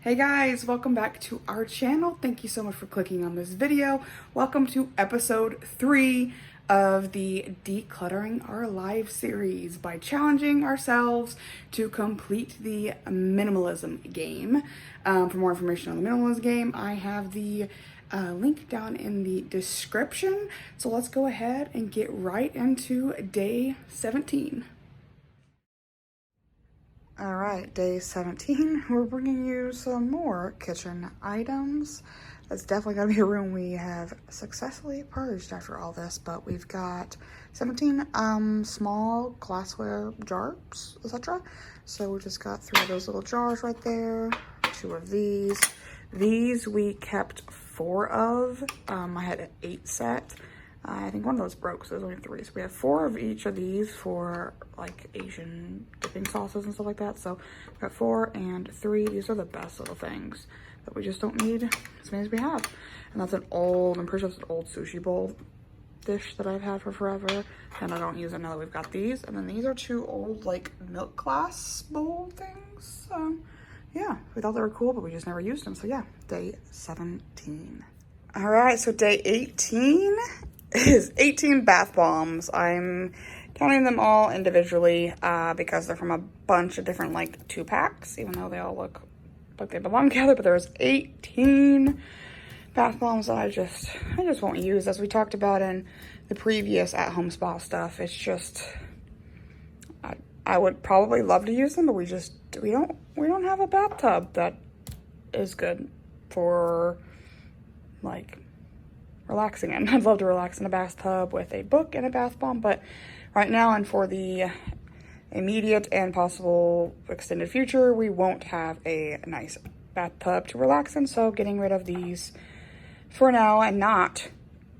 Hey guys, welcome back to our channel. Thank you so much for clicking on this video. Welcome to episode 3 of the Decluttering Our Lives series by challenging ourselves to complete the minimalism game. For more information on the minimalism game, I have the link down in the description. So let's go ahead and get right into day 17. All right, day 17, we're bringing you some more kitchen items. That's definitely gonna be a room we have successfully purged after all this, but we've got 17 small glassware jars, etc. So we just got 3 of those little jars right there, 2 of these. These we kept 4 of. I had an 8 set. I think one of those broke, so there's only 3. So we have 4 of each of these for like Asian dipping sauces and stuff like that. So we've got 4 and 3. These are the best little things that we just don't need as many as we have. And that's an old, I'm pretty sure it's an old sushi bowl dish that I've had for forever. And I don't use it now that we've got these. And then these are 2 old like milk glass bowl things. Yeah, we thought they were cool, but we just never used them. So yeah, day 17. All right, so day 18 is 18 bath bombs. I'm counting them all individually because they're from a bunch of different like 2-packs, even though they all look like they belong together. But there's 18 bath bombs that I just won't use. As we talked about in the previous at-home spa stuff, it's just I would probably love to use them, but we don't have a bathtub that is good for like relaxing in. I'd love to relax in a bathtub with a book and a bath bomb, but right now and for the immediate and possible extended future, we won't have a nice bathtub to relax in, so getting rid of these for now and not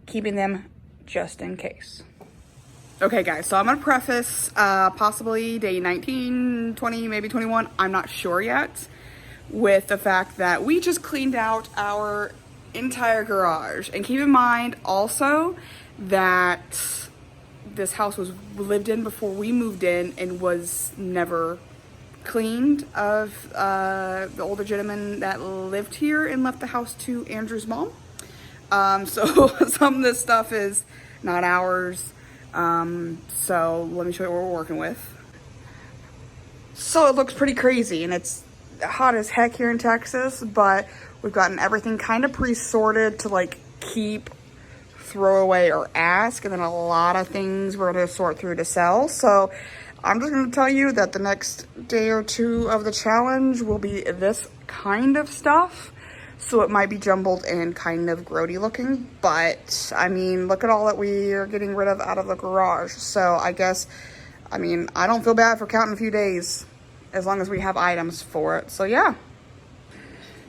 keeping them just in case. Okay guys, so I'm gonna preface possibly day 19, 20, maybe 21, I'm not sure yet, with the fact that we just cleaned out our entire garage. And keep in mind also that this house was lived in before we moved in and was never cleaned of the older gentleman that lived here and left the house to Andrew's mom. So some of this stuff is not ours. So let me show you what we're working with. So it looks pretty crazy and it's hot as heck here in Texas, but we've gotten everything kind of pre-sorted to like keep, throw away, or ask, and then a lot of things we're going to sort through to sell. So I'm just going to tell you that the next day or 2 of the challenge will be this kind of stuff. So it might be jumbled and kind of grody looking, but I mean, look at all that we are getting rid of out of the garage. So I guess, I mean, I don't feel bad for counting a few days as long as we have items for it. So yeah.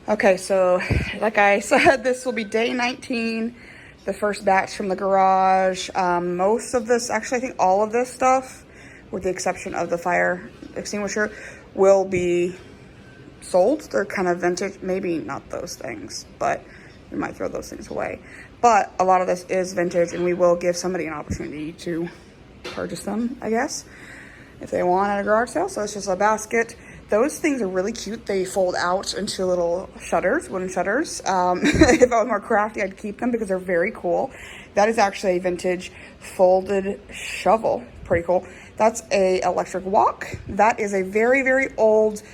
Okay, so like I said, this will be day 19, the first batch from the garage. Most of this, actually I think all of this stuff, with the exception of the fire extinguisher, will be sold. They're kind of vintage, maybe not those things, but we might throw those things away. But a lot of this is vintage and we will give somebody an opportunity to purchase them, I guess, if they want at a garage sale. So it's just a basket. Those things are really cute. They fold out into little shutters, wooden shutters. If I was more crafty, I'd keep them because they're very cool. That is actually a vintage folded shovel. Pretty cool. That's a electric wok. That is a very, very old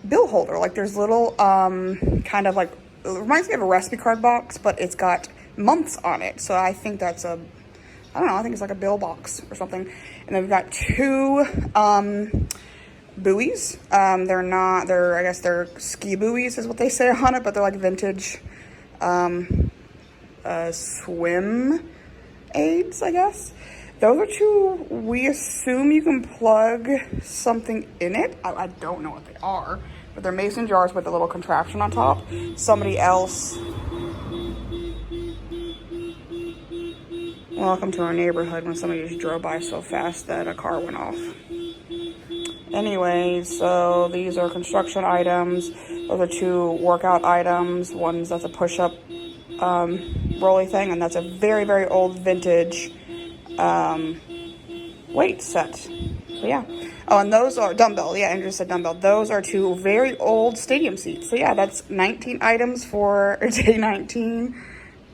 bill holder. Like there's little, kind of like, it reminds me of a recipe card box, but it's got months on it. So I think that's I don't know, I think it's like a bill box or something. And then we've got 2, buoys. I guess they're ski buoys is what they say on it, but they're like vintage swim aids, I guess. Those are 2, we assume you can plug something in it. I don't know what they are, but they're mason jars with a little contraption on top. Somebody else. Welcome to our neighborhood when somebody just drove by so fast that a car went off. Anyways, so these are construction items. Those are 2 workout items. One's that's a push-up rolly thing, and that's a very, very old vintage weight set. But yeah. Oh, and those are dumbbell. Yeah, Andrew said dumbbell. Those are 2 very old stadium seats. So yeah, that's 19 items for day 19.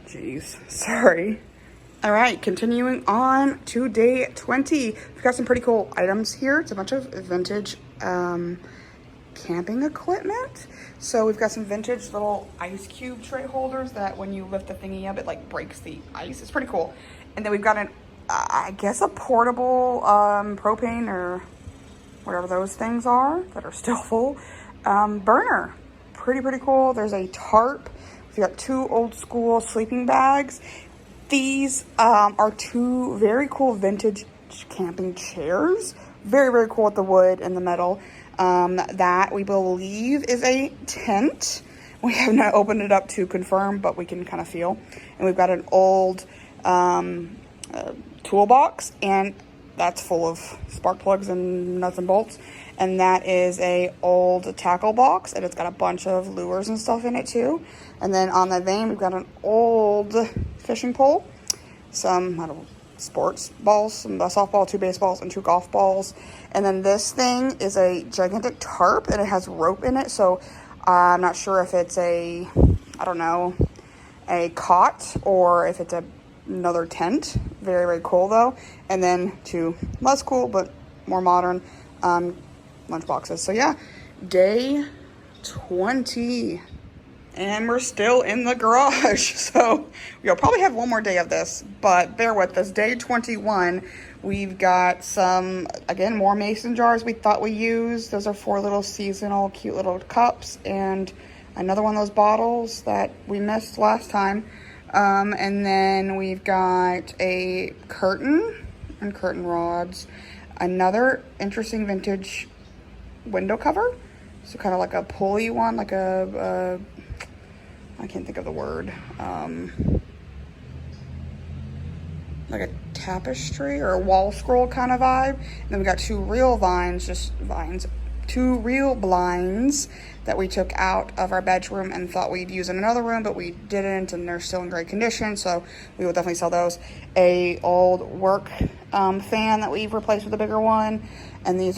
Jeez, sorry. All right, continuing on to day 20. We've got some pretty cool items here. It's a bunch of vintage camping equipment. So we've got some vintage little ice cube tray holders that when you lift the thingy up, it like breaks the ice. It's pretty cool. And then we've got an, I guess, a portable propane or whatever those things are that are still full burner. Pretty cool. There's a tarp. We've got 2 old school sleeping bags. These are 2 very cool vintage camping chairs. Very cool with the wood and the metal. That we believe is a tent. We have not opened it up to confirm, but we can kind of feel. And we've got an old toolbox, and that's full of spark plugs and nuts and bolts. And that is a old tackle box, and it's got a bunch of lures and stuff in it too. And then on the vein, we've got an old fishing pole, some, I don't know, sports balls, a softball, 2 baseballs, and 2 golf balls. And then this thing is a gigantic tarp, and it has rope in it. So I'm not sure if it's a, I don't know, a cot or if it's another tent. Very cool though. And then 2 less cool but more modern lunch boxes. So yeah, day 20. And we're still in the garage. So we'll probably have one more day of this, but bear with us. Day 21, we've got some, again, more mason jars we thought we used. Those are 4 little seasonal, cute little cups, and another one of those bottles that we missed last time. And then we've got a curtain and curtain rods. Another interesting vintage window cover. So kind of like a pulley one, like a I can't think of the word, like a tapestry or a wall scroll kind of vibe. And then we got 2 real vines, 2 real blinds that we took out of our bedroom and thought we'd use in another room, but we didn't, and they're still in great condition, so we will definitely sell those. A old work fan that we've replaced with a bigger one. And these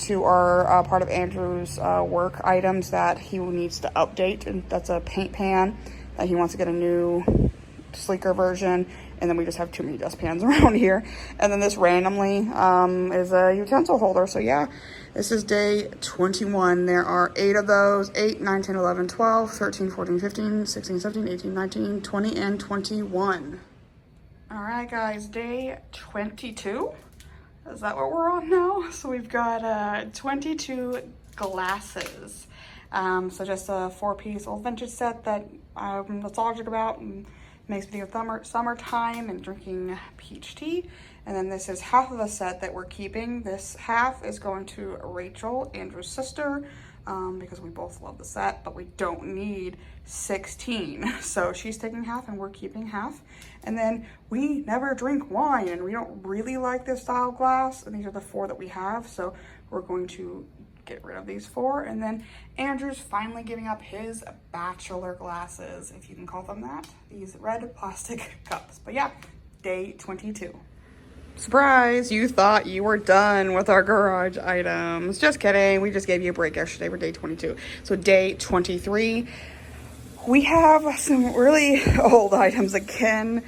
2 are part of Andrew's work items that he needs to update. And that's a paint pan that he wants to get a new, sleeker version. And then we just have too many dustpans around here. And then this randomly is a utensil holder. So yeah, this is day 21. There are 8 of those, 8, 9, 10, 11, 12, 13, 14, 15, 16, 17, 18, 19, 20, and 21. All right, guys, day 22. Is that what we're on now? So we've got 22 glasses. So just a 4-piece old vintage set that nostalgic about and makes me think of summertime and drinking peach tea. And then this is half of the set that we're keeping. This half is going to Rachel, Andrew's sister, because we both love the set, but we don't need 16. So she's taking half and we're keeping half. And then we never drink wine and we don't really like this style glass. And these are the 4 that we have. So we're going to get rid of these 4. And then Andrew's finally giving up his bachelor glasses, if you can call them that. These red plastic cups. But yeah, day 22. Surprise, you thought you were done with our garage items. Just kidding. We just gave you a break yesterday for day 22. So day 23, we have some really old items again.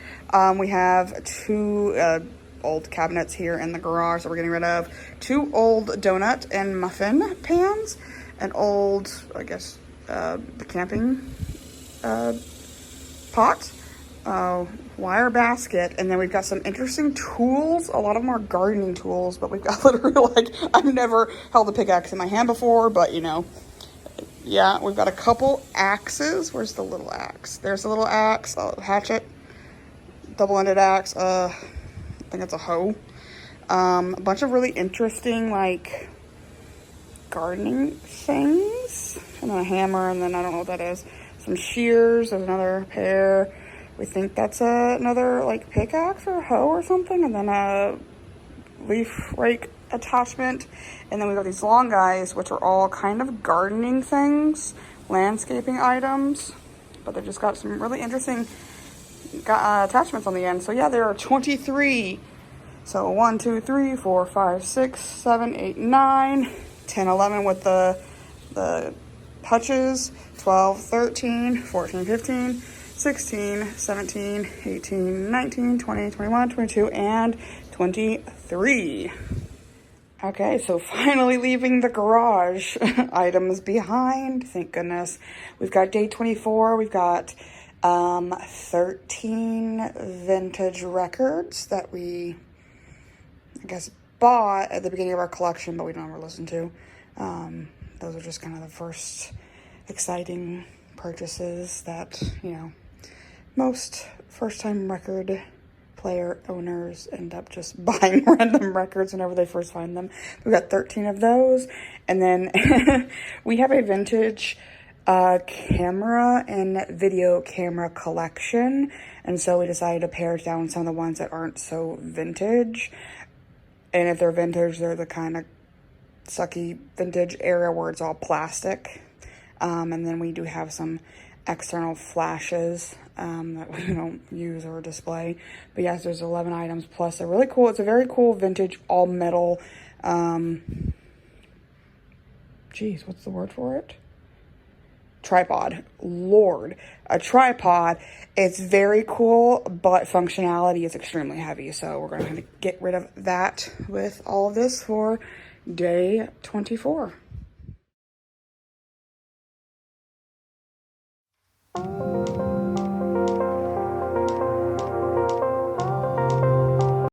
We have 2 old cabinets here in the garage that we're getting rid of. 2 old donut and muffin pans. An old, I guess, the camping pot. Wire basket, and then we've got some interesting tools. A lot of them are gardening tools, but we've got literally, like, I've never held a pickaxe in my hand before, but you know, yeah, we've got a couple axes. Where's the little axe? There's a little axe, a hatchet, double-ended axe, I think it's a hoe. A bunch of really interesting, like, gardening things, and a hammer, and then I don't know what that is. Some shears, there's another pair. We think that's another, like, pickaxe or hoe or something, and then a leaf rake attachment. And then we got these long guys, which are all kind of gardening things, landscaping items, but they've just got some really interesting attachments on the end. So yeah, there are 23 So 1, 2, 3, 4, 5, 6, 7, 8, 9, 10, 11 with the touches, 12, 13, 14, 15, 16, 17, 18, 19, 20, 21, 22, and 23. Okay, so finally leaving the garage items behind. Thank goodness. We've got day 24. We've got 13 vintage records that we, I guess, bought at the beginning of our collection, but we don't ever listen to. Those are just kind of the first exciting purchases that, you know, most first-time record player owners end up just buying random records whenever they first find them. We've got 13 of those. And then we have a vintage camera and video camera collection. And so we decided to pare down some of the ones that aren't so vintage. And if they're vintage, they're the kind of sucky vintage area where it's all plastic. And then we do have some external flashes that we don't use or display. But yes, there's 11 items plus a really cool, it's a very cool vintage all metal, geez, what's the word for it? Tripod. Lord, a tripod. It's very cool, but functionality is extremely heavy. So we're going to have to get rid of that with all of this for day 24.